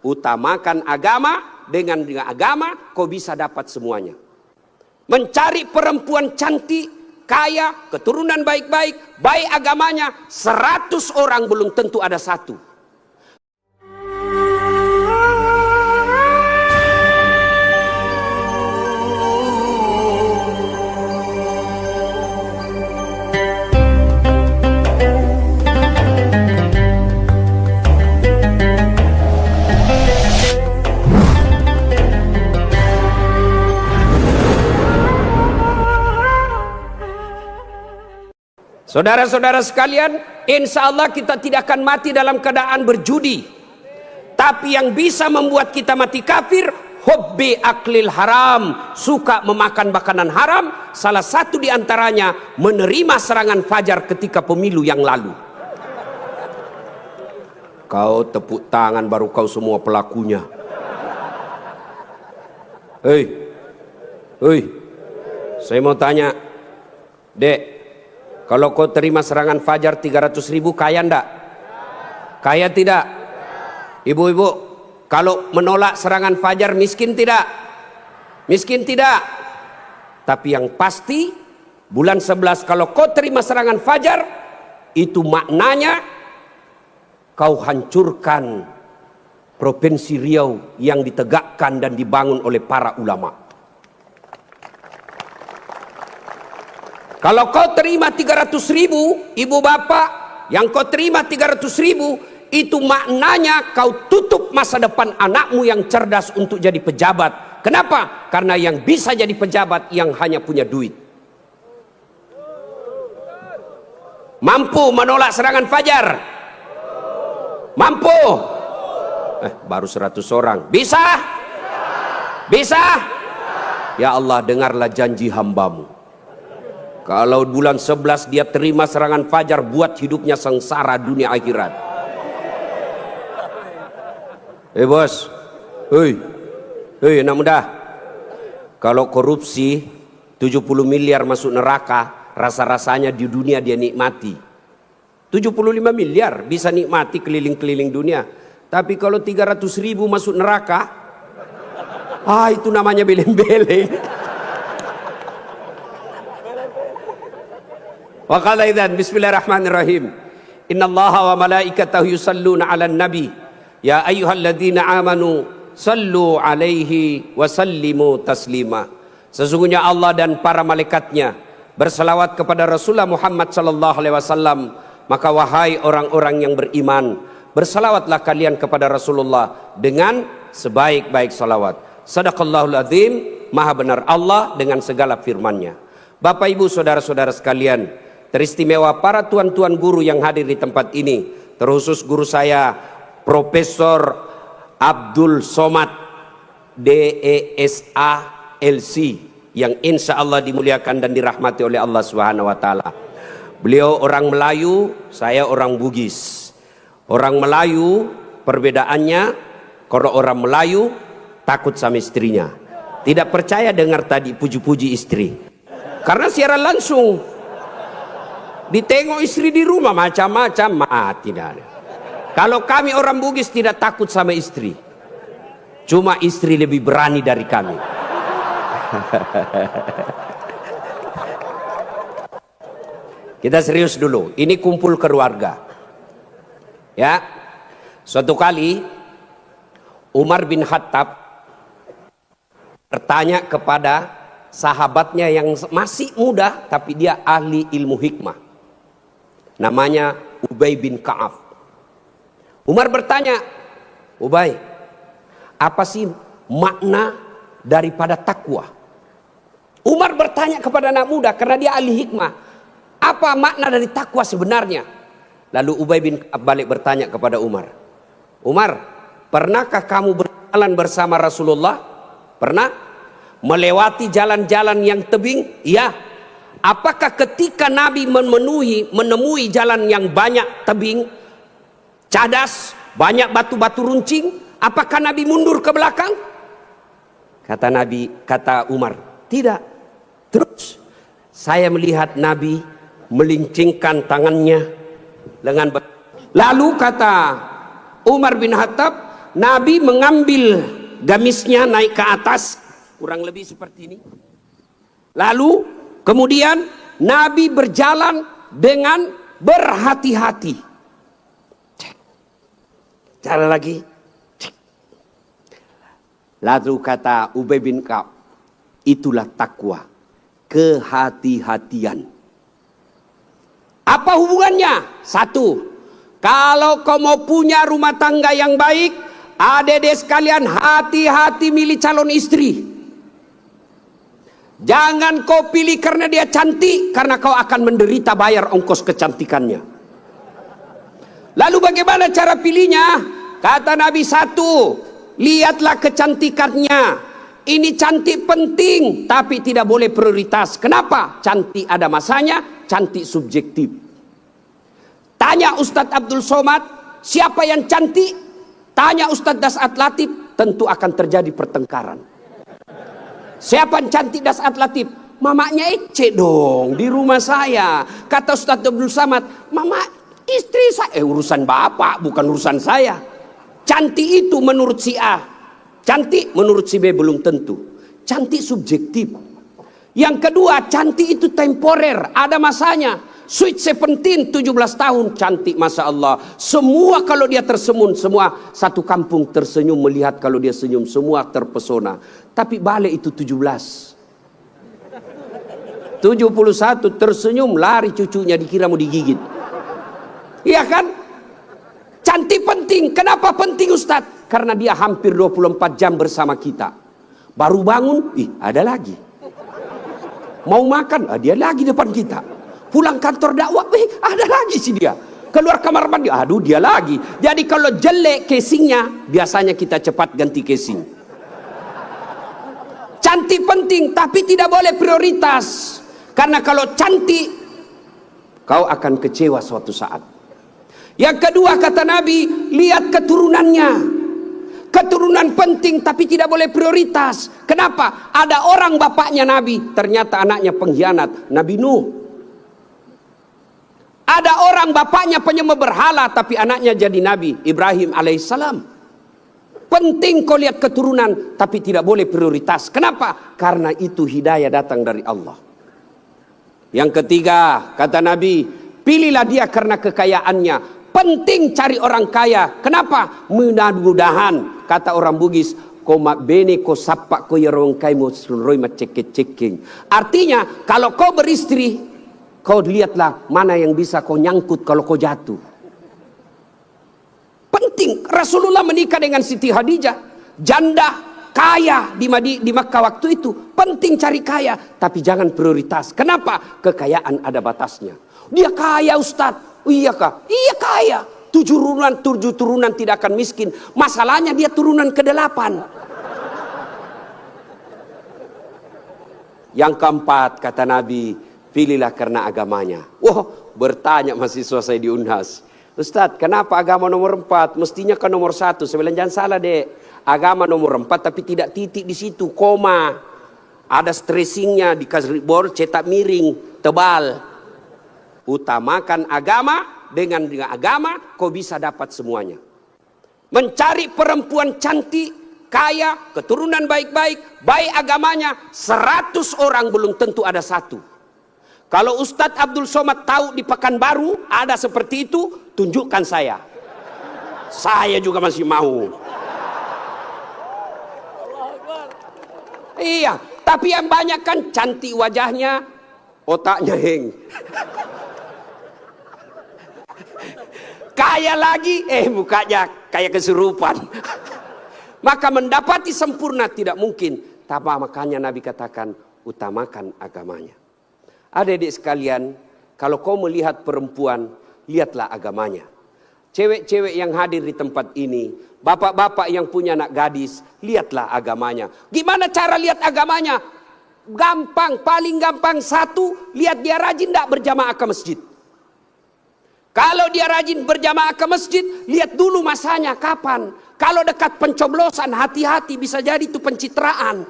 Utamakan agama, dengan agama kau bisa dapat semuanya. Mencari perempuan cantik, kaya, keturunan baik-baik, baik agamanya, 100 orang belum tentu ada satu. Saudara-saudara sekalian, insya Allah kita tidak akan mati dalam keadaan berjudi. Tapi yang bisa membuat kita mati kafir, hubbi aklil haram, suka memakan makanan haram. Salah satu diantaranya menerima serangan fajar ketika pemilu yang lalu. Kau tepuk tangan baru kau semua pelakunya. Hei, saya mau tanya, Dek. Kalau kau terima serangan fajar 300.000, kaya ndak? Kaya tidak? Ibu-ibu, kalau menolak serangan fajar miskin tidak? Miskin tidak? Tapi yang pasti bulan 11 kalau kau terima serangan fajar, itu maknanya kau hancurkan Provinsi Riau yang ditegakkan dan dibangun oleh para ulama. Kalau kau terima 300.000, ibu bapak, yang kau terima 300.000, itu maknanya kau tutup masa depan anakmu yang cerdas untuk jadi pejabat. Kenapa? Karena yang bisa jadi pejabat yang hanya punya duit. Mampu menolak serangan fajar? Mampu? Baru 100 orang. Bisa? Bisa? Ya Allah, dengarlah janji hambamu. Kalau bulan 11 dia terima serangan fajar, buat hidupnya sengsara dunia akhirat. Bos, anak muda, kalau korupsi 70 miliar masuk neraka, rasa-rasanya di dunia dia nikmati. 75 miliar bisa nikmati keliling-keliling dunia. Tapi kalau 300.000 masuk neraka, itu namanya beleng-beleng. Wa qala idzan bismillahirrahmanirrahim. Innallaha wa malaikatahu yusalluna 'alan nabi. Ya ayyuhalladzina amanu sallu 'alaihi wa sallimu taslima. Sesungguhnya Allah dan para malaikatnya berselawat kepada Rasulullah Muhammad sallallahu alaihi wasallam. Maka wahai orang-orang yang beriman, berselawatlah kalian kepada Rasulullah dengan sebaik-baik salawat. Shadaqallahul azim, maha benar Allah dengan segala firman-Nya. Bapak Ibu saudara-saudara sekalian, teristimewa para tuan-tuan guru yang hadir di tempat ini, terkhusus guru saya Profesor Abdul Somad DESA LC yang insya Allah dimuliakan dan dirahmati oleh Allah Subhanahu wa Ta'ala. Beliau orang Melayu, saya orang Bugis. Orang Melayu perbedaannya, kalau orang Melayu takut sama istrinya, tidak percaya dengar tadi puji-puji istri, karena siaran langsung. Ditengok istri di rumah macam-macam, tidak ada. Kalau kami orang Bugis tidak takut sama istri, cuma istri lebih berani dari kami. Kita serius dulu, ini kumpul keluarga. Ya, suatu kali Umar bin Khattab bertanya kepada sahabatnya yang masih muda, tapi dia ahli ilmu hikmah. Namanya Ubay bin Ka'ab. Umar bertanya, Ubay, apa sih makna daripada takwa? Umar bertanya kepada anak muda karena dia ahli hikmah. Apa makna dari takwa sebenarnya? Lalu Ubay bin Ka'ab balik bertanya kepada Umar. Umar, pernahkah kamu berjalan bersama Rasulullah? Pernah? Melewati jalan-jalan yang tebing? Iya. Apakah ketika Nabi menemui jalan yang banyak tebing, cadas, banyak batu-batu runcing, apakah Nabi mundur ke belakang? Kata Umar, tidak. Terus saya melihat Nabi melincingkan tangannya lengan. Lalu kata Umar bin Khattab, Nabi mengambil gamisnya naik ke atas, kurang lebih seperti ini. Lalu kemudian Nabi berjalan dengan berhati-hati. Cara lagi. Lalu kata Ubay bin Ka'ab, itulah takwa, kehati-hatian. Apa hubungannya? Satu, kalau kau mau punya rumah tangga yang baik, adik-adik sekalian, hati-hati milih calon istri. Jangan kau pilih karena dia cantik, karena kau akan menderita bayar ongkos kecantikannya. Lalu bagaimana cara pilihnya? Kata Nabi, satu, lihatlah kecantikannya. Ini cantik penting, tapi tidak boleh prioritas. Kenapa? Cantik ada masanya, cantik subjektif. Tanya Ustadz Abdul Somad, siapa yang cantik? Tanya Ustadz Das'at Latif, tentu akan terjadi pertengkaran. Siapa yang cantik Das'at Latif? Mamanya Ece dong, di rumah saya. Kata Ustadz Abdul Somad, mama istri saya. Urusan bapak, bukan urusan saya. Cantik itu menurut si A, cantik menurut si B belum tentu. Cantik subjektif. Yang kedua, cantik itu temporer, ada masanya. Sweet 17, 17 tahun, cantik Masya Allah. Semua kalau dia tersenyum, semua satu kampung tersenyum melihat kalau dia senyum, semua terpesona. Tapi balik itu 17. 71 tersenyum, lari cucunya dikira mau digigit. Iya kan? Cantik penting. Kenapa penting Ustadz? Karena dia hampir 24 jam bersama kita. Baru bangun, ada lagi. Mau makan, dia lagi depan kita. Pulang kantor dakwah, ada lagi sih dia. Keluar kamar mandi, aduh dia lagi. Jadi kalau jelek casingnya, biasanya kita cepat ganti casing. Cantik penting, tapi tidak boleh prioritas. Karena kalau cantik, kau akan kecewa suatu saat. Yang kedua kata Nabi, lihat keturunannya. Keturunan penting tapi tidak boleh prioritas. Kenapa? Ada orang bapaknya Nabi, ternyata anaknya pengkhianat, Nabi Nuh. Ada orang bapaknya penyembah berhala tapi anaknya jadi Nabi, Ibrahim alaihissalam. Penting kau lihat keturunan tapi tidak boleh prioritas. Kenapa? Karena itu hidayah datang dari Allah. Yang ketiga kata Nabi, pilihlah dia karena kekayaannya. Penting cari orang kaya. Kenapa? Mudah-mudahan kata orang Bugis, koma bene ko sapak ko yarong kai mo sunroy macek-ceking. Artinya kalau kau beristri, kau lihatlah mana yang bisa kau nyangkut kalau kau jatuh. Penting. Rasulullah menikah dengan Siti Khadijah, janda kaya di Makkah waktu itu. Penting cari kaya, tapi jangan prioritas. Kenapa? Kekayaan ada batasnya. Dia kaya Ustadz. Iya kah? Iya kaya. 7 turunan tidak akan miskin. Masalahnya dia turunan ke-8. Yang keempat kata Nabi, pilihlah karena agamanya. Wah, bertanya mahasiswa saya di Unhas, Ustadz, kenapa agama nomor 4? Mestinya ke nomor 1. Saya bilang jangan salah dek. Agama nomor 4 tapi tidak titik di situ, koma. Ada stressingnya, dikasih board cetak miring, tebal. Utamakan agama, dengan agama kau bisa dapat semuanya. Mencari perempuan cantik, kaya, keturunan baik-baik, baik agamanya, 100 orang belum tentu ada 1. Kalau Ustadz Abdul Somad tahu di Pekanbaru ada seperti itu, tunjukkan saya. Saya juga masih mau. Iya, tapi yang banyak kan cantik wajahnya, otaknya heng. Kaya lagi, mukanya kayak kesurupan. Maka mendapati sempurna tidak mungkin. Tapi makanya Nabi katakan, utamakan agamanya. Adik-adik sekalian, kalau kau melihat perempuan, lihatlah agamanya. Cewek-cewek yang hadir di tempat ini, bapak-bapak yang punya anak gadis, lihatlah agamanya. Gimana cara lihat agamanya? Gampang, paling gampang. 1, lihat dia rajin tidak berjamaah ke masjid. Kalau dia rajin berjamaah ke masjid, lihat dulu masanya kapan. Kalau dekat pencoblosan, hati-hati, bisa jadi itu pencitraan.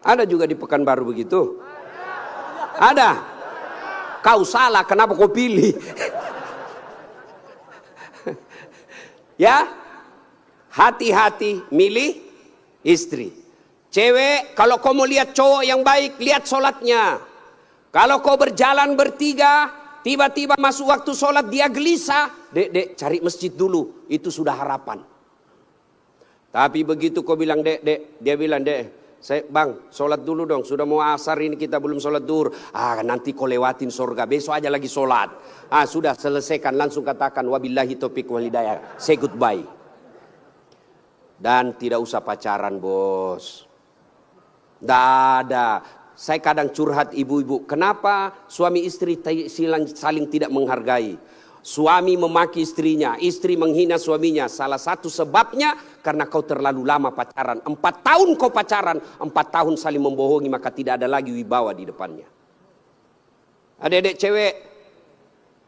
Ada juga di Pekanbaru begitu? Ada. Kau salah, kenapa kau pilih? Ya, hati-hati milih istri. Cewek, kalau kau mau lihat cowok yang baik, lihat sholatnya. Kalau kau berjalan bertiga, tiba-tiba masuk waktu sholat dia gelisah, dek, cari masjid dulu, itu sudah harapan. Tapi begitu kau bilang dek, dia bilang dek, bang, sholat dulu dong, sudah mau asar ini kita belum sholat duhur. Nanti kau lewatin surga, besok aja lagi sholat. Sudah selesaikan, langsung katakan wabillahi taufiq wal hidayah, say goodbye. Dan tidak usah pacaran, bos. Tidak ada. Saya kadang curhat ibu-ibu, kenapa suami istri saling tidak menghargai? Suami memaki istrinya, istri menghina suaminya. Salah satu sebabnya karena kau terlalu lama pacaran. 4 tahun kau pacaran, 4 tahun saling membohongi, maka tidak ada lagi wibawa di depannya. Adik-adik cewek,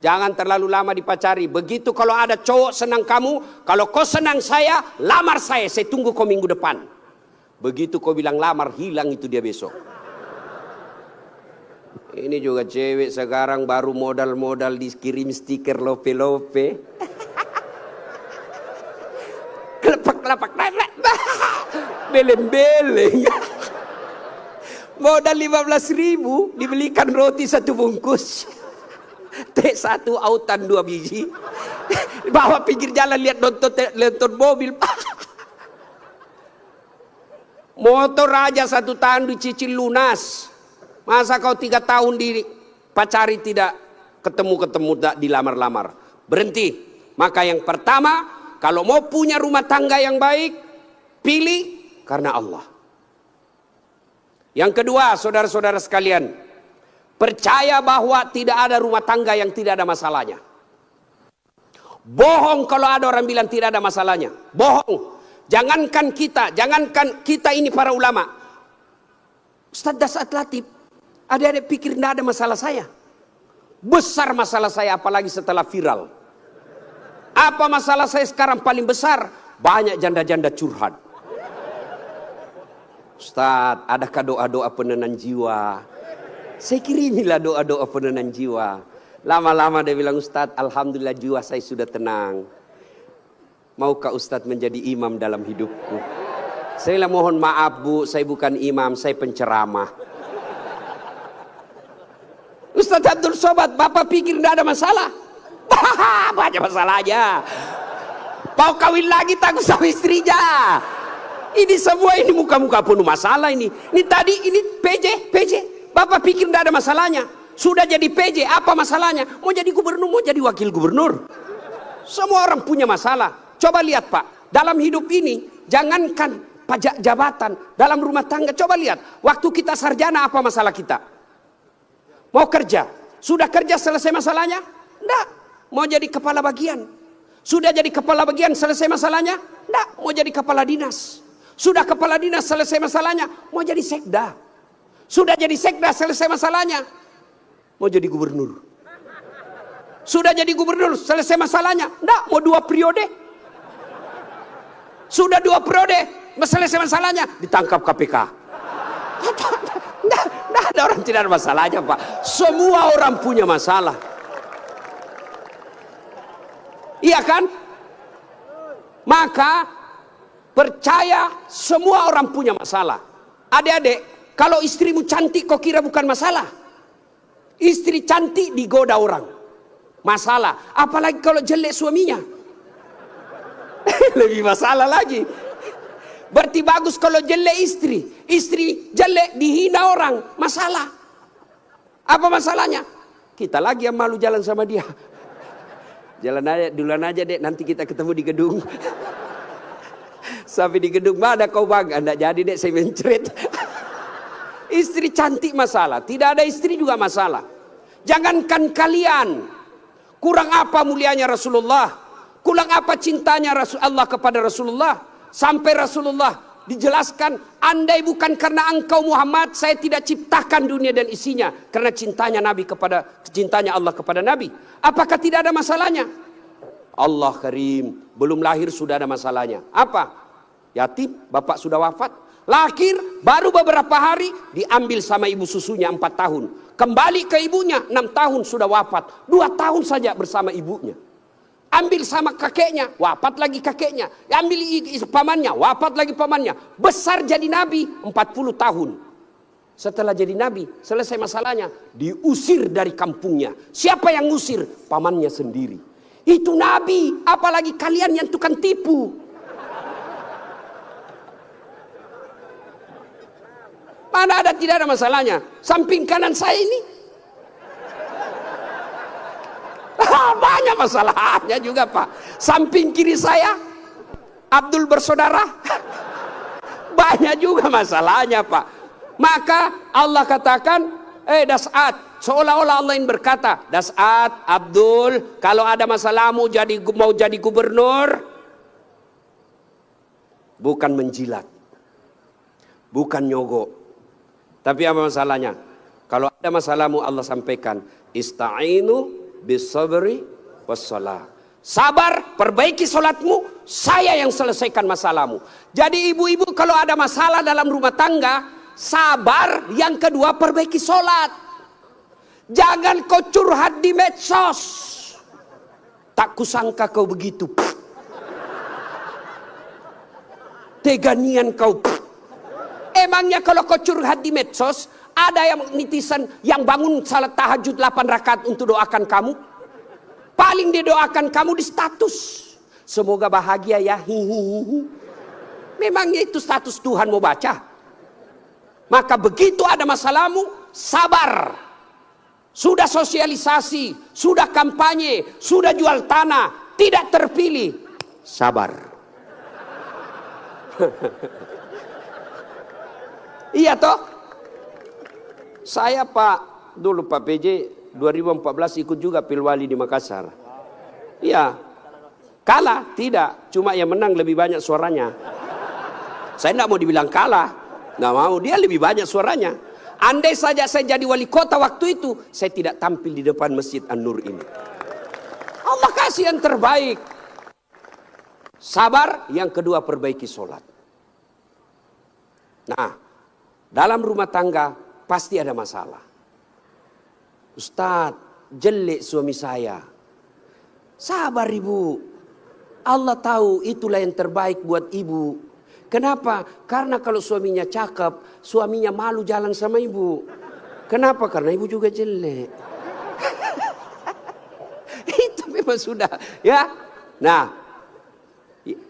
jangan terlalu lama dipacari. Begitu kalau ada cowok senang kamu, kalau kau senang saya, lamar saya tunggu kau minggu depan. Begitu kau bilang lamar, hilang itu dia besok. Ini juga cewek sekarang baru modal-modal dikirim stiker lope-lope. Kelepak-kelepak, beleng-beleng. Modal 15.000 dibelikan roti 1 bungkus. Teh 1 autan 2 biji. Bawa pinggir jalan lihat nonton mobil. Motor aja 1 tahun dicicil lunas. Masa kau 3 tahun dipacari tidak ketemu dilamar-lamar? Berhenti. Maka yang pertama, kalau mau punya rumah tangga yang baik, pilih karena Allah. Yang kedua, saudara-saudara sekalian, percaya bahwa tidak ada rumah tangga yang tidak ada masalahnya. Bohong kalau ada orang bilang tidak ada masalahnya. Bohong. Jangankan kita ini para ulama. Ustaz Dasat Latif, adik-adik pikir tidak ada masalah saya. Besar masalah saya, apalagi setelah viral. Apa masalah saya sekarang paling besar? Banyak janda-janda curhat. Ustaz, adakah doa-doa penenang jiwa? Saya kirimilah doa-doa penenang jiwa. Lama-lama dia bilang, Ustaz, alhamdulillah jiwa saya sudah tenang. Maukah Ustaz menjadi imam dalam hidupku? Saya bilang, mohon maaf bu, saya bukan imam, saya penceramah. Ustaz Abdul Somad, bapak pikir tidak ada masalah? Banyak masalahnya. Mau kawin lagi takut sama istrinya. Ini semua ini muka-muka penuh masalah ini. Ini tadi ini PJ. Bapak pikir tidak ada masalahnya. Sudah jadi PJ, apa masalahnya? Mau jadi gubernur, mau jadi wakil gubernur. Semua orang punya masalah. Coba lihat Pak, dalam hidup ini jangankan pajak jabatan, dalam rumah tangga coba lihat. Waktu kita sarjana apa masalah kita? Mau kerja, sudah kerja selesai masalahnya? Enggak. Mau jadi kepala bagian, sudah jadi kepala bagian selesai masalahnya? Enggak. Mau jadi kepala dinas, sudah kepala dinas selesai masalahnya? Mau jadi sekda, sudah jadi sekda selesai masalahnya? Mau jadi gubernur, sudah jadi gubernur selesai masalahnya? Enggak. Mau 2 periode, sudah 2 periode selesai masalahnya? Ditangkap KPK. Tidak ada orang tidak ada masalahnya Pak. Semua orang punya masalah. Iya kan? Maka percaya semua orang punya masalah. Adik-adik, kalau istrimu cantik kau kira bukan masalah? Istri cantik digoda orang, masalah. Apalagi kalau jelek suaminya. Lebih masalah lagi. Berarti bagus kalau jelek istri jelek dihina orang, masalah. Apa masalahnya? Kita lagi yang malu jalan sama dia. Jalan aja, duluan aja dek, nanti kita ketemu di gedung. Sampai di gedung, mana kau bang? Anda jadi dek, saya mencret. Istri cantik masalah, tidak ada istri juga masalah. Jangankan kalian, kurang apa mulianya Rasulullah, kurang apa cintanya Allah kepada Rasulullah. Sampai Rasulullah dijelaskan, andai bukan karena engkau Muhammad, saya tidak ciptakan dunia dan isinya. Karena cintanya Allah kepada Nabi. Apakah tidak ada masalahnya? Allah Karim, belum lahir sudah ada masalahnya. Apa? Yatim, bapak sudah wafat. Lahir, baru beberapa hari diambil sama ibu susunya 4 tahun. Kembali ke ibunya 6 tahun sudah wafat. 2 tahun saja bersama ibunya. Ambil sama kakeknya, wafat lagi kakeknya. Ambil pamannya, wafat lagi pamannya. Besar jadi nabi 40 tahun. Setelah jadi nabi, selesai masalahnya, diusir dari kampungnya. Siapa yang ngusir? Pamannya sendiri. Itu nabi, apalagi kalian yang tukang tipu. Mana ada, tidak ada masalahnya. Samping kanan saya ini banyak masalahnya juga, Pak. Samping kiri saya Abdul bersaudara banyak juga masalahnya, Pak. Maka Allah katakan, Das'at, seolah-olah Allah yang berkata, Das'at, Abdul, kalau ada masalahmu mau jadi gubernur, bukan menjilat, bukan nyogok. Tapi apa masalahnya? Kalau ada masalahmu, Allah sampaikan, Ista'inu bisabri wassalah. Sabar, perbaiki solatmu, saya yang selesaikan masalahmu. Jadi ibu-ibu kalau ada masalah dalam rumah tangga, sabar. Yang kedua, perbaiki solat. Jangan kau curhat di medsos. Tak kusangka kau begitu. Teganian kau. Emangnya kalau kau curhat di medsos, ada yang netizen yang bangun salat tahajud 8 rakaat untuk doakan kamu? Paling dia doakan kamu di status, semoga bahagia ya, hihihi. Memangnya itu status Tuhan mau baca? Maka begitu ada masalahmu, sabar. Sudah sosialisasi, sudah kampanye, sudah jual tanah, tidak terpilih, sabar. Iya toh? Saya dulu Pak PJ 2014 ikut juga Pilwali di Makassar. Iya. Kalah? Tidak. Cuma yang menang lebih banyak suaranya. Saya tidak mau dibilang kalah. Nggak mau. Dia lebih banyak suaranya. Andai saja saya jadi wali kota waktu itu, saya tidak tampil di depan Masjid An-Nur ini. Allah kasih yang terbaik. Sabar. Yang kedua, perbaiki sholat. Nah, dalam rumah tangga pasti ada masalah. Ustaz, jelek suami saya. Sabar ibu. Allah tahu itulah yang terbaik buat ibu. Kenapa? Karena kalau suaminya cakep, suaminya malu jalan sama ibu. Kenapa? Karena ibu juga jelek. Itu memang sudah, ya. Nah,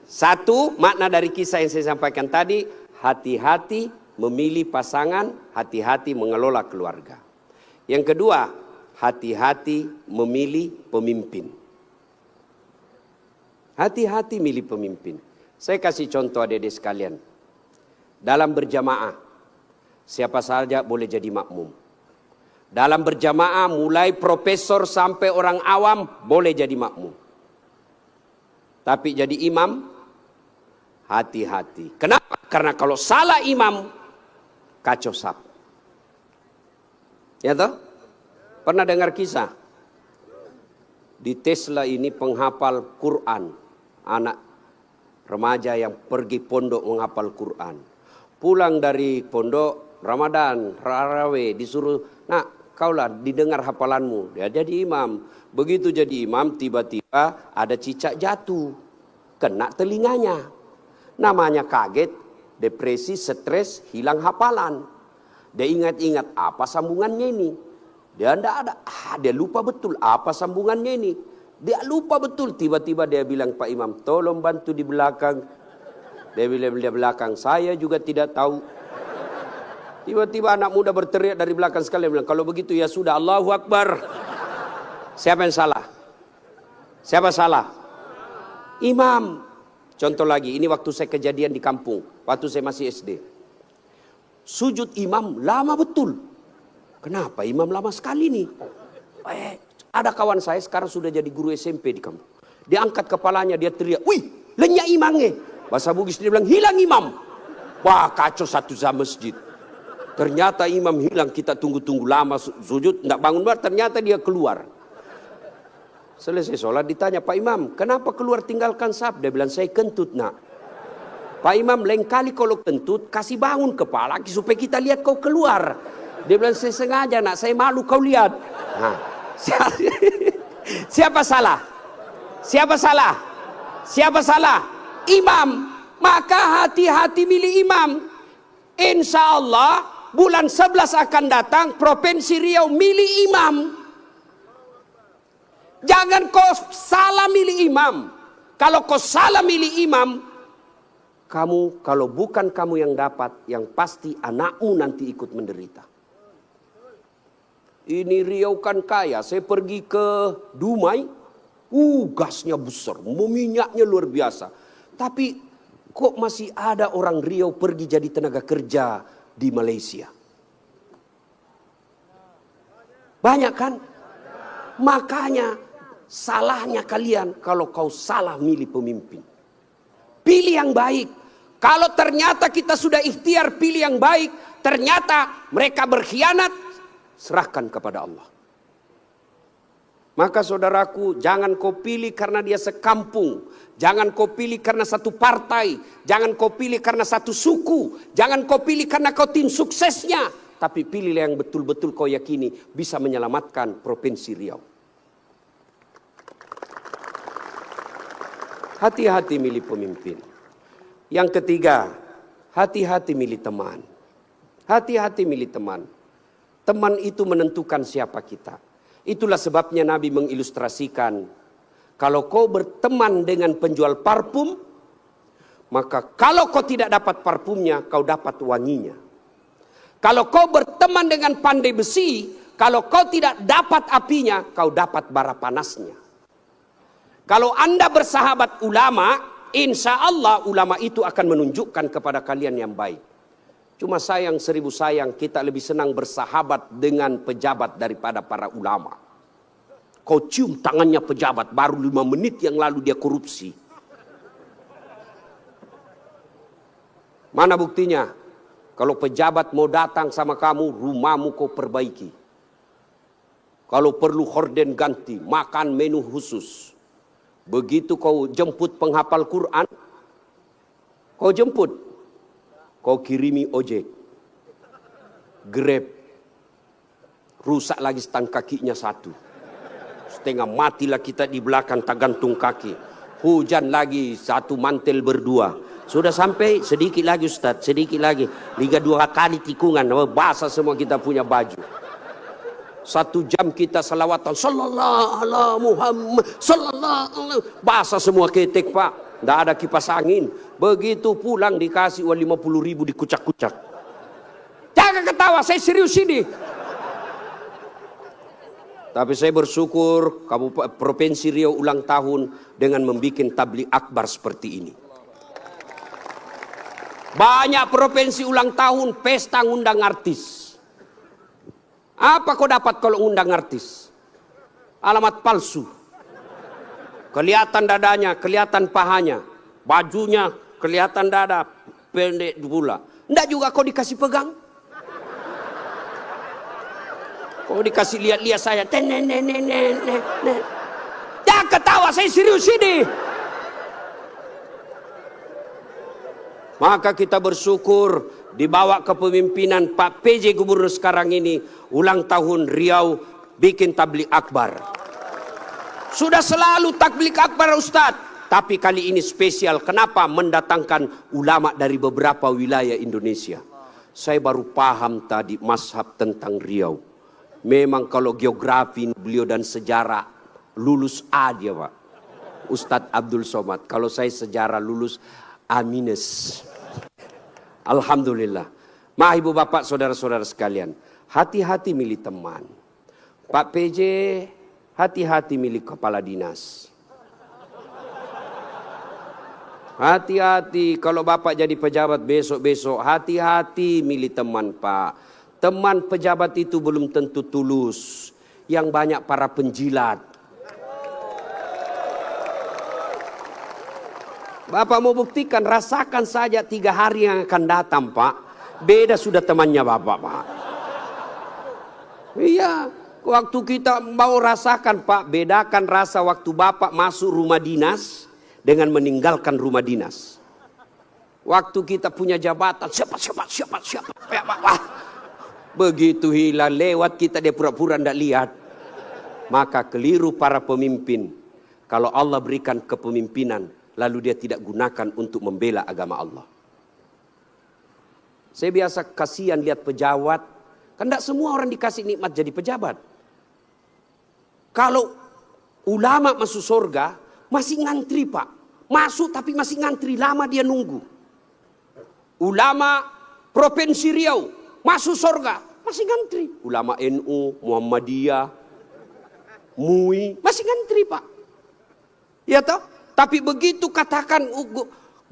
satu makna dari kisah yang saya sampaikan tadi, hati-hati memilih pasangan, hati-hati mengelola keluarga. Yang kedua, hati-hati memilih pemimpin. Hati-hati milih pemimpin. Saya kasih contoh adik-adik sekalian. Dalam berjamaah, siapa saja boleh jadi makmum. Dalam berjamaah, mulai profesor sampai orang awam boleh jadi makmum. Tapi jadi imam, hati-hati. Kenapa? Karena kalau salah imam, kacau sap. Ya toh? Pernah dengar kisah? Di Tesla ini penghafal Quran. Anak remaja yang pergi pondok menghafal Quran. Pulang dari pondok, Ramadan, Tarawih, disuruh, nak kaulah didengar hafalanmu. Dia jadi imam. Begitu jadi imam, tiba-tiba ada cicak jatuh. Kena telinganya. Namanya kaget, depresi, stres, hilang hafalan. Dia ingat-ingat apa sambungannya ini. Dia tidak ada, dia lupa betul apa sambungannya ini. Dia lupa betul, tiba-tiba dia bilang, Pak Imam, tolong bantu di belakang. Dia bilang di belakang, saya juga tidak tahu. Tiba-tiba anak muda berteriak dari belakang sekali, bilang, kalau begitu ya sudah, Allahu Akbar. Siapa yang salah? Siapa salah? Imam. Contoh lagi, ini waktu saya kejadian di kampung, waktu saya masih SD. Sujud imam lama betul. Kenapa imam lama sekali nih? Ada kawan saya sekarang sudah jadi guru SMP di kampung. Dia angkat kepalanya, dia teriak, wih, lenyap imamnya. Bahasa Bugis dia bilang, hilang imam. Wah, kacau satu sama masjid. Ternyata imam hilang, kita tunggu-tunggu lama sujud, tidak bangun, ternyata dia keluar. Selesai sholat ditanya, Pak Imam, kenapa keluar tinggalkan saf? Dia bilang, saya kentut nak. Pak Imam, lain kali kalau kentut, kasih bangun kepala supaya kita lihat kau keluar. Dia bilang, saya sengaja nak, saya malu kau lihat. Nah, siapa salah? Siapa salah? Siapa salah? Imam. Maka hati-hati milih imam. Insya Allah bulan 11 akan datang, Provinsi Riau milih imam. Jangan kau salah milih imam. Kalau kau salah milih imam, kamu, kalau bukan kamu yang dapat, yang pasti anakmu nanti ikut menderita. Ini Riau kan kaya. Saya pergi ke Dumai, gasnya besar, minyaknya luar biasa. Tapi kok masih ada orang Riau pergi jadi tenaga kerja di Malaysia? Banyak kan? Makanya salahnya kalian kalau kau salah milih pemimpin. Pilih yang baik. Kalau ternyata kita sudah ikhtiar pilih yang baik, ternyata mereka berkhianat, serahkan kepada Allah. Maka saudaraku, jangan kau pilih karena dia sekampung. Jangan kau pilih karena satu partai. Jangan kau pilih karena satu suku. Jangan kau pilih karena kau tim suksesnya. Tapi pilihlah yang betul-betul kau yakini bisa menyelamatkan Provinsi Riau. Hati-hati milih pemimpin. Yang ketiga, hati-hati milih teman. Hati-hati milih teman. Teman itu menentukan siapa kita. Itulah sebabnya Nabi mengilustrasikan, kalau kau berteman dengan penjual parfum, maka kalau kau tidak dapat parfumnya, kau dapat wanginya. Kalau kau berteman dengan pandai besi, kalau kau tidak dapat apinya, kau dapat bara panasnya. Kalau Anda bersahabat ulama, insya Allah ulama itu akan menunjukkan kepada kalian yang baik. Cuma sayang 1000 sayang, kita lebih senang bersahabat dengan pejabat daripada para ulama. Kau cium tangannya pejabat, baru 5 menit yang lalu dia korupsi. Mana buktinya? Kalau pejabat mau datang sama kamu, rumahmu kau perbaiki. Kalau perlu horden ganti, makan menu khusus. Begitu kau jemput penghafal Quran, kau jemput. Kau kirimi ojek, Grab, rusak lagi stang kakinya satu. Setengah matilah kita di belakang tak gantung kaki. Hujan lagi satu mantel berdua. Sudah sampai sedikit lagi Ustaz, sedikit lagi. 2 kali tikungan, basah semua kita punya baju. 1 jam kita salawatan, sallallahu ala Muhammad, sallallahu ala, basah semua ketek Pak. Tidak ada kipas angin. Begitu pulang dikasih uang 50.000 dikucak-kucak. Jangan ketawa, saya serius ini. Tapi saya bersyukur Provinsi Riau ulang tahun dengan membuat tabligh akbar seperti ini. Banyak provinsi ulang tahun pesta ngundang artis. Apa kau dapat kalau ngundang artis? Alamat palsu. Kelihatan dadanya, kelihatan pahanya, bajunya kelihatan dada, pendek pula. Enggak juga kau dikasih pegang. Kau dikasih lihat-lihat saya. Jangan ketawa, saya serius ini. Maka kita bersyukur dibawa kepemimpinan Pak PJ Gubernur sekarang ini, ulang tahun Riau bikin tabligh akbar. Sudah selalu tabligh akbar Ustadz, tapi kali ini spesial. Kenapa? Mendatangkan ulama dari beberapa wilayah Indonesia. Saya baru paham tadi mazhab tentang Riau. Memang kalau geografi beliau dan sejarah lulus A dia Pak. Ustadz Abdul Somad. Kalau saya sejarah lulus A-. Alhamdulillah. Ma ibu bapak saudara-saudara sekalian, hati-hati milih teman. Pak PJ, hati-hati milih kepala dinas. Hati-hati kalau bapak jadi pejabat besok-besok, hati-hati milih teman Pak. Teman pejabat itu belum tentu tulus. Yang banyak para penjilat. Bapak mau buktikan, rasakan saja 3 hari yang akan datang Pak. Beda sudah temannya bapak Pak. Iya, waktu kita mau rasakan Pak, bedakan rasa waktu bapak masuk rumah dinas dengan meninggalkan rumah dinas. Waktu kita punya jabatan, siapa. Wah, begitu hilang lewat kita dia pura-pura tidak lihat. Maka keliru para pemimpin. Kalau Allah berikan kepemimpinan, lalu dia tidak gunakan untuk membela agama Allah. Saya biasa kasihan lihat pejabat. Kan tidak semua orang dikasih nikmat jadi pejabat. Kalau ulama masuk surga, masih ngantri pak. Masuk tapi masih ngantri, lama dia nunggu. Ulama Provinsi Riau, masuk surga, masih ngantri. Ulama NU, Muhammadiyah, MUI, masih ngantri pak. Ya toh? Tapi begitu katakan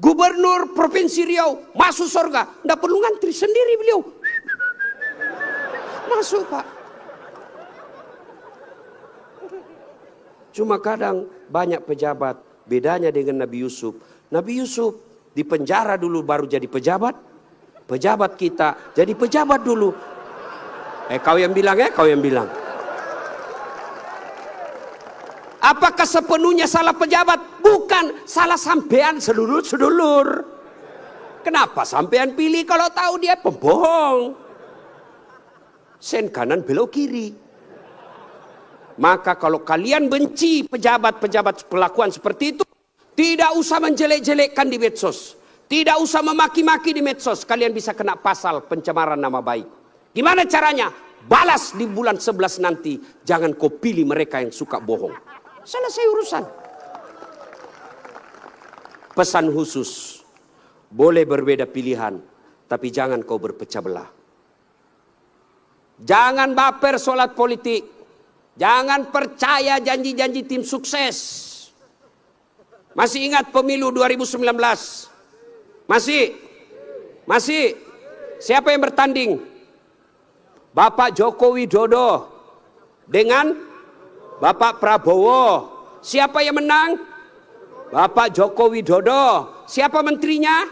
Gubernur Provinsi Riau masuk surga, tidak perlu ngantri, sendiri beliau. Masuk pak. Cuma kadang banyak pejabat, bedanya dengan Nabi Yusuf. Nabi Yusuf di penjara dulu baru jadi pejabat. Pejabat kita jadi pejabat dulu. Kau yang bilang kau yang bilang. Apakah sepenuhnya salah pejabat? Bukan, salah sampean sedulur-sedulur. Kenapa sampean pilih kalau tahu dia pembohong? Sen kanan belok kiri. Maka kalau kalian benci pejabat-pejabat perlakuan seperti itu, tidak usah menjelek-jelekkan di medsos. Tidak usah memaki-maki di medsos. Kalian bisa kena pasal pencemaran nama baik. Gimana caranya? Balas di bulan 11 nanti. Jangan kau pilih mereka yang suka bohong. Selesai urusan. Pesan khusus. Boleh berbeda pilihan, tapi jangan kau berpecah belah. Jangan baper solat politik. Jangan percaya janji-janji tim sukses. Masih ingat pemilu 2019? Masih. Siapa yang bertanding? Bapak Joko Widodo dengan Bapak Prabowo. Siapa yang menang? Bapak Joko Widodo. Siapa menterinya?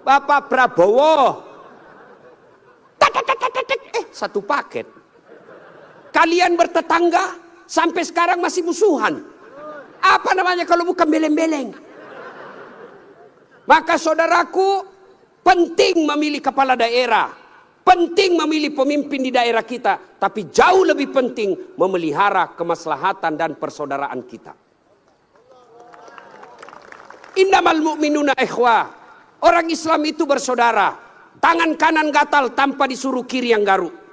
Bapak Prabowo. Satu paket. Kalian bertetangga sampai sekarang masih musuhan. Apa namanya kalau bukan beleng-beleng? Maka saudaraku, penting memilih kepala daerah. Penting memilih pemimpin di daerah kita. Tapi jauh lebih penting memelihara kemaslahatan dan persaudaraan kita. Innamal mu'minuna ikhwah. Orang Islam itu bersaudara. Tangan kanan gatal tanpa disuruh kiri yang garuk.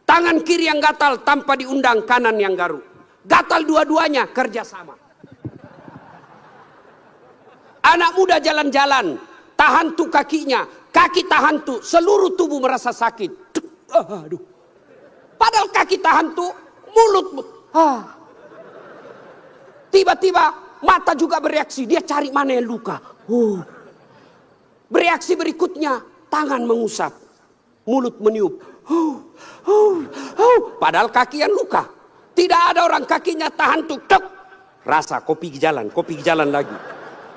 Tangan kiri yang gatal tanpa diundang kanan yang garuk. Gatal dua-duanya kerjasama. Anak muda jalan-jalan, tahan tuh kakinya, kaki tahan tuh, seluruh tubuh merasa sakit. Aduh. Padahal kaki tahan tuh, mulut. Tiba-tiba mata juga bereaksi, dia cari mana yang luka. Bereaksi berikutnya, tangan mengusap, mulut meniup. Padahal kaki yang luka. Tidak ada orang kakinya tahan tuh, rasa kopi jalan lagi.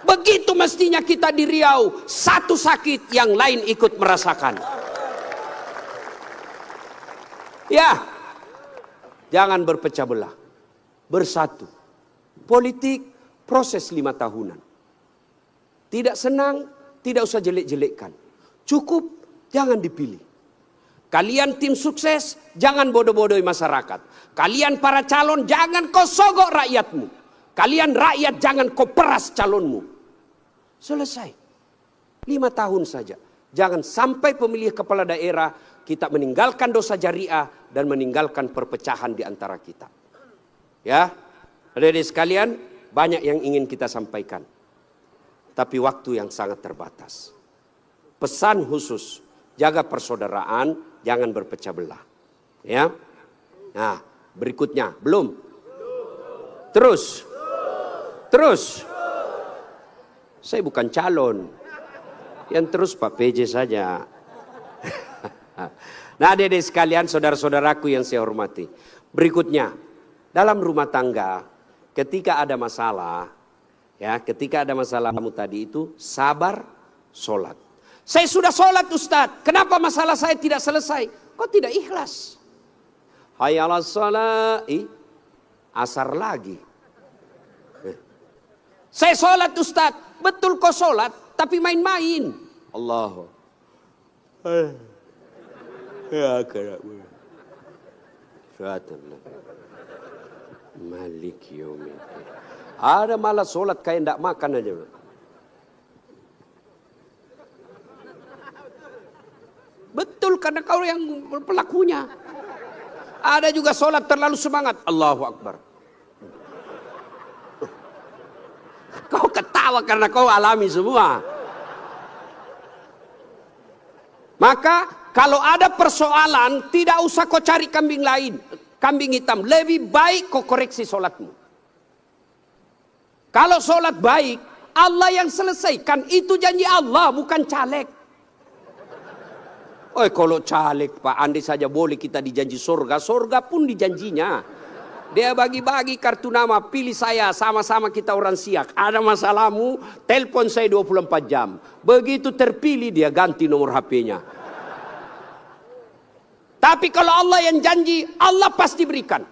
Begitu mestinya kita di Riau, satu sakit yang lain ikut merasakan. Ya, jangan berpecah belah, bersatu. Politik proses 5 tahunan. Tidak senang, tidak usah jelek-jelekkan. Cukup, jangan dipilih. Kalian tim sukses, jangan bodoh-bodohi masyarakat. Kalian para calon, jangan kau sogok rakyatmu. Kalian rakyat, jangan kau peras calonmu. Selesai. 5 tahun saja. Jangan sampai pemilih kepala daerah kita meninggalkan dosa jariah dan meninggalkan perpecahan di antara kita. Ya, adik-adik sekalian, banyak yang ingin kita sampaikan. Tapi waktu yang sangat terbatas. Pesan khusus, jaga persaudaraan, jangan berpecah belah. Ya. Nah, berikutnya, belum? Terus. Saya bukan calon. Yang terus Pak PJ saja. Nah, adik-adik sekalian, saudara-saudaraku yang saya hormati. Berikutnya, dalam rumah tangga, ketika ada masalah, ya, ketika ada masalahmu tadi itu, sabar, sholat. Saya sudah sholat Ustadz, kenapa masalah saya tidak selesai? Kok tidak ikhlas? Hayya 'alas shalah, asar lagi. Saya sholat Ustadz, betul kok sholat, tapi main-main. Allah. Ya kerabu. Syaitan. Malik yaumiddin. Ada malah sholat kayak ndak makan aja. Betul, karena kau yang pelakunya. Ada juga sholat terlalu semangat. Allahu Akbar. Kau ketawa karena kau alami semua. Maka kalau ada persoalan, tidak usah kau cari kambing lain, kambing hitam. Lebih baik kau koreksi sholatmu. Kalau sholat baik, Allah yang selesaikan. Itu janji Allah, bukan caleg. Oh, kalau caleg Pak, andai saja boleh kita dijanji surga, surga pun dijanjinya. Dia bagi-bagi kartu nama, pilih saya, sama-sama kita orang Siak. Ada masalahmu, telepon saya 24 jam. Begitu terpilih dia ganti nomor HP-nya. Tapi kalau Allah yang janji, Allah pasti berikan.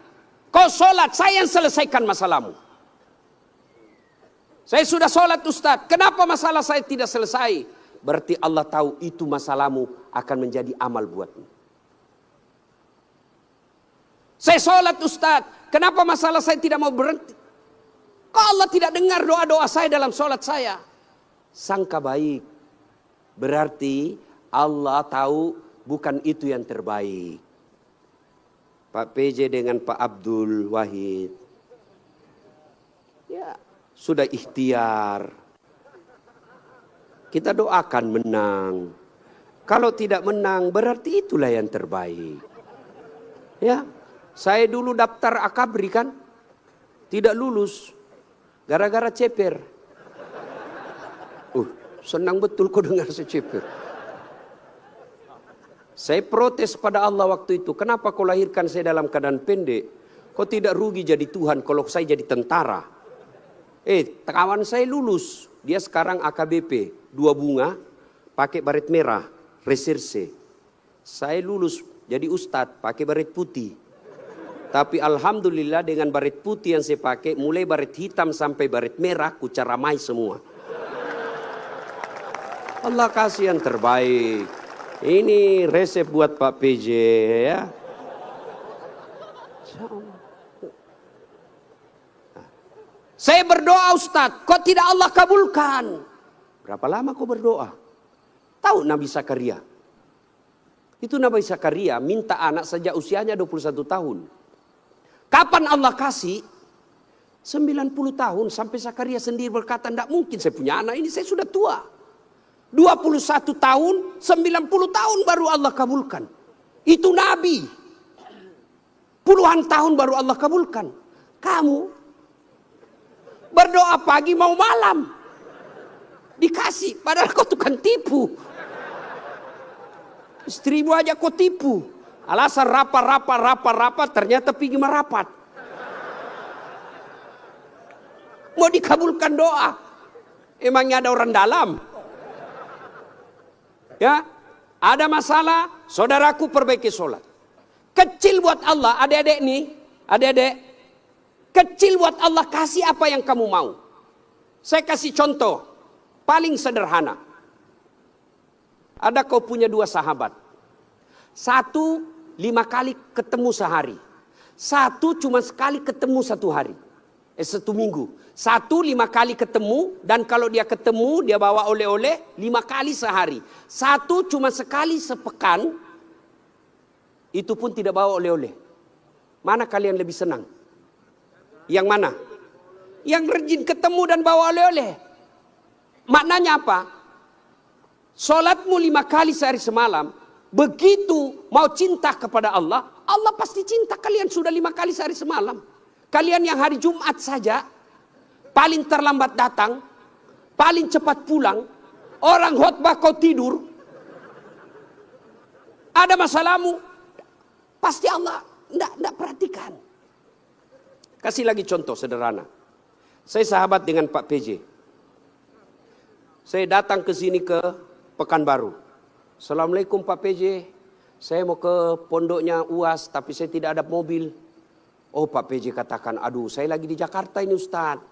Kau sholat, saya yang selesaikan masalahmu. Saya sudah sholat Ustaz, kenapa masalah saya tidak selesai? Berarti Allah tahu itu masalahmu akan menjadi amal buatmu. Saya sholat Ustaz, kenapa masalah saya tidak mau berhenti? Kok Allah tidak dengar doa-doa saya dalam sholat saya? Sangka baik. Berarti Allah tahu bukan itu yang terbaik. Pak PJ dengan Pak Abdul Wahid. Ya, sudah ikhtiar. Kita doakan menang. Kalau tidak menang berarti itulah yang terbaik. Ya, saya dulu daftar akabri kan, tidak lulus gara-gara ceper. Senang betul kau dengar saya ceper. Saya protes pada Allah waktu itu. Kenapa kau lahirkan saya dalam keadaan pendek? Kau tidak rugi jadi Tuhan kalau saya jadi tentara. Kawan saya lulus. Dia sekarang AKBP, 2 bunga, pakai baret merah, reserse. Saya lulus jadi ustadz, pakai baret putih. Tapi alhamdulillah dengan baret putih yang saya pakai, mulai baret hitam sampai baret merah, kucaramai semua. Allah kasih yang terbaik. Ini resep buat Pak PJ ya. Saya berdoa Ustadz, kok tidak Allah kabulkan? Berapa lama kau berdoa? Tahu Nabi Zakaria? Itu Nabi Zakaria minta anak sejak usianya 21 tahun. Kapan Allah kasih? 90 tahun sampai Zakaria sendiri berkata, tidak mungkin saya punya anak ini, saya sudah tua. 21 tahun, 90 tahun baru Allah kabulkan. Itu Nabi. Puluhan tahun baru Allah kabulkan. Kamu berdoa pagi mau malam. Dikasih, padahal kau tukang tipu. Istrimu aja kau tipu. Alasan rapat, ternyata pergi merapat. Mau dikabulkan doa. Emangnya ada orang dalam? Ya, ada masalah, saudaraku perbaiki sholat. Kecil buat Allah, adik-adik nih, adik-adik. Kecil buat Allah, kasih apa yang kamu mau. Saya kasih contoh, paling sederhana. Ada kau punya 2 sahabat. 1 5 kali ketemu sehari. 1 cuma sekali ketemu 1 hari. 1 minggu. 1 5 kali ketemu, dan kalau dia ketemu dia bawa oleh-oleh 5 kali sehari. 1 cuma sekali sepekan, itu pun tidak bawa oleh-oleh. Mana kalian lebih senang? Yang mana? Yang rajin ketemu dan bawa oleh-oleh. Maknanya apa? Sholatmu 5 kali sehari semalam, begitu mau cinta kepada Allah, Allah pasti cinta kalian sudah 5 kali sehari semalam. Kalian yang hari Jumat saja, paling terlambat datang, paling cepat pulang, orang khotbah kau tidur, ada masalahmu, pasti Allah tidak perhatikan. Kasih lagi contoh sederhana. Saya sahabat dengan Pak PJ. Saya datang ke sini ke Pekanbaru. Assalamualaikum Pak PJ. Saya mau ke pondoknya UAS tapi saya tidak ada mobil. Oh Pak PJ katakan, aduh saya lagi di Jakarta ini Ustaz.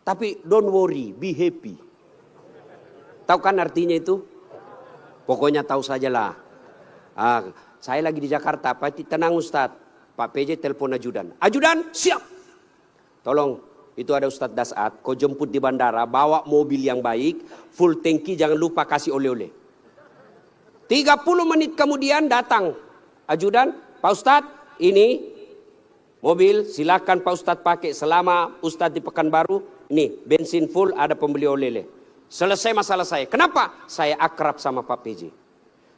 Tapi don't worry, be happy. Tahu kan artinya itu? Pokoknya tahu sajalah. Saya lagi di Jakarta, Pak, tenang Ustadz. Pak PJ telepon ajudan. Ajudan, siap. Tolong, itu ada Ustadz Dasat, kau jemput di bandara, bawa mobil yang baik, full tangki, jangan lupa kasih oleh-oleh. 30 menit kemudian datang ajudan, Pak Ustadz, ini mobil silakan Pak Ustadz pakai selama Ustadz di Pekanbaru. Ini bensin full, ada pembeli oleh-oleh. Selesai masalah saya. Kenapa? Saya akrab sama Pak PJ.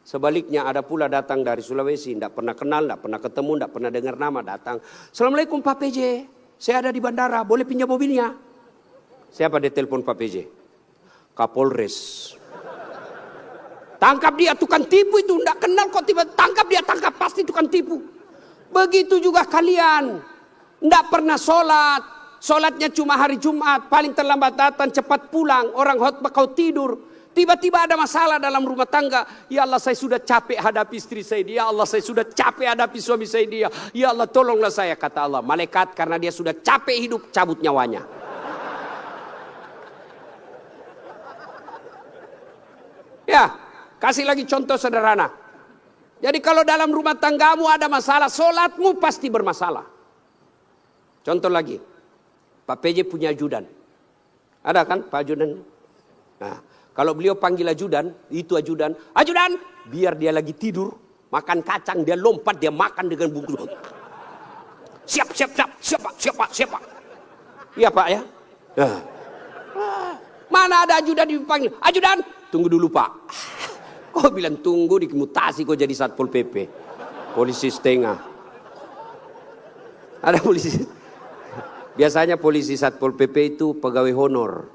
Sebaliknya ada pula datang dari Sulawesi, tidak pernah kenal, tidak pernah ketemu, tidak pernah dengar nama, datang. Assalamualaikum Pak PJ, saya ada di bandara, boleh pinjam mobilnya? Siapa dia telepon Pak PJ? Kapolres. Tangkap dia, tukang tipu itu, tidak kenal kok tiba, tangkap dia, tangkap, pasti tukang tipu. Begitu juga kalian, tidak pernah sholat, sholatnya cuma hari Jumat, paling terlambat datang, cepat pulang, orang khotbah kau tidur. Tiba-tiba ada masalah dalam rumah tangga. Ya Allah, saya sudah capek hadapi istri saya. Ya Allah, saya sudah capek hadapi suami saya dia. Ya Allah, tolonglah saya, kata Allah. Malaikat karena dia sudah capek hidup, cabut nyawanya. Ya, kasih lagi contoh sederhana. Jadi kalau dalam rumah tanggamu ada masalah, sholatmu pasti bermasalah. Contoh lagi, Pak PJ punya ajudan. Ada kan Pak ajudan? Nah, kalau beliau panggil ajudan, itu ajudan, ajudan, biar dia lagi tidur, makan kacang, dia lompat, dia makan dengan bungkus. Siap, siap, siap, siap, Pak, siap, Pak, siap, Pak. Iya, Pak, ya. Nah. Mana ada ajudan dipanggil, ajudan, tunggu dulu, Pak. Kau bilang tunggu, dimutasi kau jadi Satpol PP. Polisi setengah. Ada polisi. Biasanya polisi Satpol PP itu pegawai honor.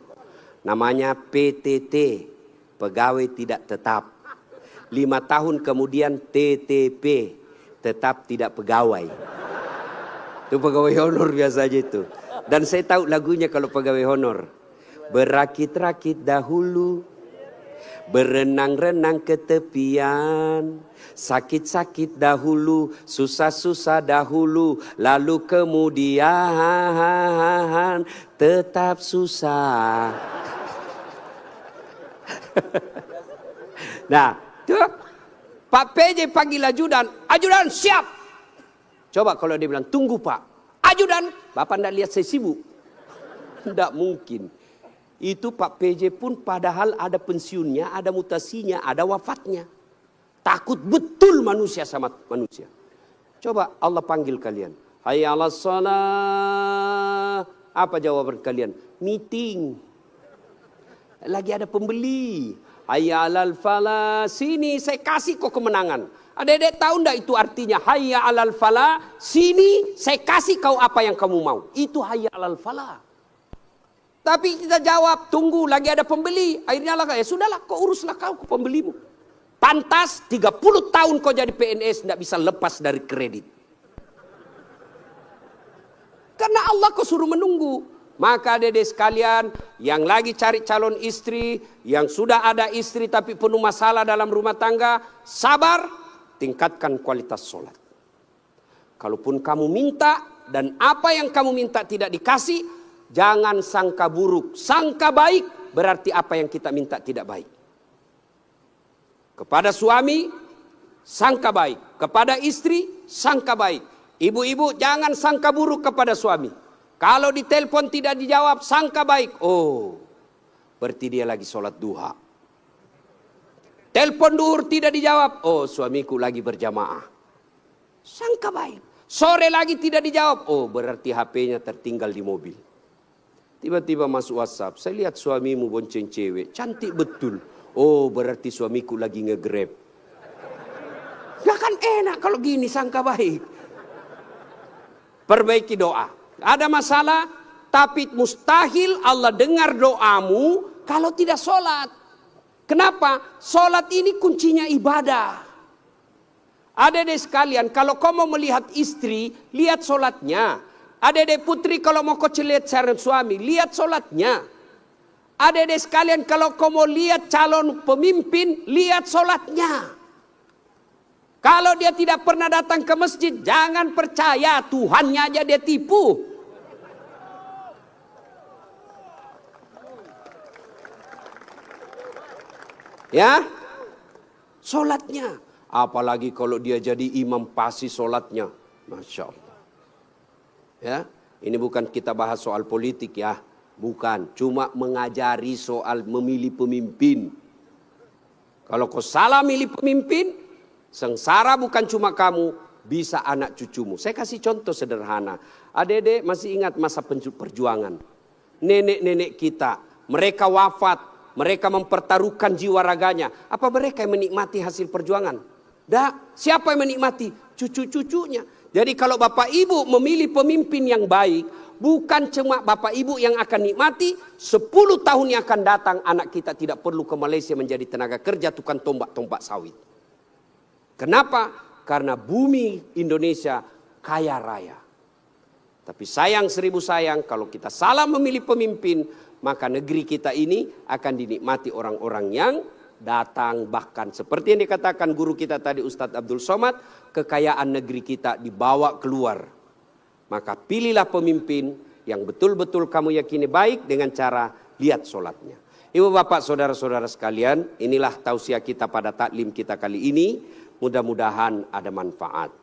Namanya PTT, pegawai tidak tetap. 5 tahun kemudian TTP, tetap tidak pegawai. Itu pegawai honor biasanya itu. Dan saya tahu lagunya kalau pegawai honor. Berakit-rakit dahulu, berenang-renang ke tepian, sakit-sakit dahulu, susah-susah dahulu, lalu kemudian tetap susah. Nah, tuh Pak PJ panggil ajudan, ajudan siap. Coba kalau dia bilang tunggu Pak, ajudan, Bapak tidak lihat saya sibuk. Tidak mungkin. Itu Pak PJ pun padahal ada pensiunnya, ada mutasinya, ada wafatnya. Takut betul manusia sama manusia. Coba Allah panggil kalian. Hayya 'alas shalah. Apa jawaban kalian? Meeting. Lagi ada pembeli. Hayya 'alal falah. Sini saya kasih kau kemenangan. Adik-adik tahu enggak itu artinya? Hayya 'alal falah. Sini saya kasih kau apa yang kamu mau. Itu hayya 'alal falah. Tapi kita jawab, tunggu lagi ada pembeli. Akhirnya lah, ya sudahlah, kau uruslah kau pembelimu. Pantas 30 tahun kau jadi PNS tidak bisa lepas dari kredit. Karena Allah kau suruh menunggu. Maka adik-adik sekalian yang lagi cari calon istri, yang sudah ada istri tapi penuh masalah dalam rumah tangga, sabar, tingkatkan kualitas sholat. Kalaupun kamu minta dan apa yang kamu minta tidak dikasih, jangan sangka buruk, sangka baik, berarti apa yang kita minta tidak baik. Kepada suami, sangka baik. Kepada istri, sangka baik. Ibu-ibu jangan sangka buruk kepada suami. Kalau ditelepon tidak dijawab, sangka baik. Oh, berarti dia lagi sholat duha. Telepon duhur tidak dijawab. Oh, suamiku lagi berjamaah. Sangka baik. Sore lagi tidak dijawab. Oh, berarti HP-nya tertinggal di mobil. Tiba-tiba masuk WhatsApp, saya lihat suamimu bonceng cewek, cantik betul. Oh, berarti suamiku lagi nge-grab. Gak kan enak kalau gini, sangka baik. Perbaiki doa. Ada masalah, tapi mustahil Allah dengar doamu kalau tidak sholat. Kenapa? Sholat ini kuncinya ibadah. Adik-adik sekalian, kalau kau mau melihat istri, lihat sholatnya. Adik-adik putri kalau mau kau lihat calon suami, lihat sholatnya. Adik-adik sekalian kalau kau mau lihat calon pemimpin, lihat sholatnya. Kalau dia tidak pernah datang ke masjid, jangan percaya, Tuhannya aja dia tipu. Ya, Solatnya. Apalagi kalau dia jadi imam pasti solatnya. Masya Allah. Ya, ini bukan kita bahas soal politik ya. Bukan. Cuma mengajari soal memilih pemimpin. Kalau kau salah milih pemimpin, sengsara bukan cuma kamu, bisa anak cucumu. Saya kasih contoh sederhana. Adik-adik masih ingat masa perjuangan. Nenek-nenek kita, mereka wafat, mereka mempertaruhkan jiwa raganya. Apa mereka yang menikmati hasil perjuangan? Dah, siapa yang menikmati? Cucu-cucunya. Jadi kalau Bapak Ibu memilih pemimpin yang baik, bukan cuma Bapak Ibu yang akan nikmati, 10 tahun yang akan datang anak kita tidak perlu ke Malaysia menjadi tenaga kerja tukang tombak-tombak sawit. Kenapa? Karena bumi Indonesia kaya raya. Tapi sayang seribu sayang kalau kita salah memilih pemimpin, maka negeri kita ini akan dinikmati orang-orang yang datang. Bahkan seperti yang dikatakan guru kita tadi Ustadz Abdul Somad, kekayaan negeri kita dibawa keluar. Maka pilihlah pemimpin yang betul-betul kamu yakini baik dengan cara lihat solatnya. Ibu bapak saudara-saudara sekalian, inilah tausiah kita pada taklim kita kali ini. Mudah-mudahan ada manfaat.